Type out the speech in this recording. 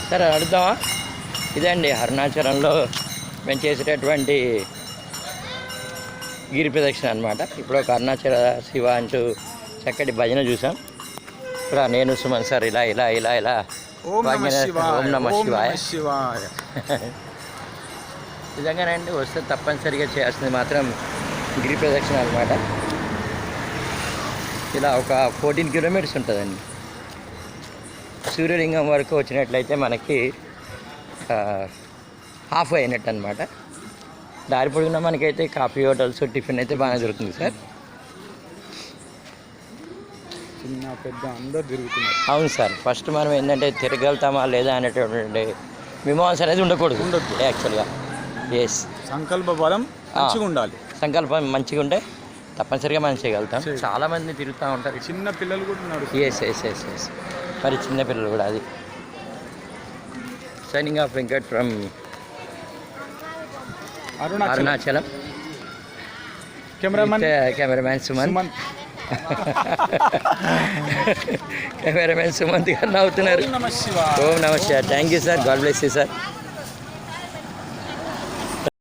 సరే అడుగుదామా? ఇదండి అరుణాచలంలో మేము చేసేటటువంటి గిరి ప్రదక్షిణ అనమాట. ఇప్పుడు ఒక అరుణాచల శివ అంటూ చక్కటి భజన చూసాం. ఇప్పుడు నేను సుమన్ సార్ ఇలా ఇలా ఇలా ఇలా ఓం నమ శివాయ. నిజంగానండి వస్తే తప్పనిసరిగా చేయాల్సింది మాత్రం గిరి ప్రదక్షిణ అనమాట. ఇలా ఒక 14 కిలోమీటర్స్ ఉంటుందండి. సూర్యలింగం వరకు వచ్చినట్లయితే మనకి హాఫ్ అయినట్టు అనమాట. దారి పొడుగునా మనకైతే కాఫీ హోటల్స్ టిఫిన్ అయితే బాగా దొరుకుతుంది సార్. చిన్న పెద్ద అందరు తిరుగుతున్నారు. అవును సార్. ఫస్ట్ మనం ఏంటంటే తిరగలుగుతామా లేదా అనేటటువంటి మీమాంస అనేది ఉండకూడదు యాక్చువల్గా. ఎస్, సంకల్ప బలం మంచిగా ఉండాలి. సంకల్పం మంచిగా ఉంటే తప్పనిసరిగా మనం చేయగలుగుతాం. చాలామంది తిరుగుతూ ఉంటారు. చిన్న పిల్లలు కూడా ఉన్నారు. ఎస్ ఎస్ ఎస్ ఎస్ మరి చిన్నపిల్లలు కూడా. అది signing off Venkat from Arunachalam. Cameraman Sumanth. Cameraman Sumanth గారు నవ్వుతున్నారు. ఓం నమ శివాయ. Thank you sir. God bless you sir.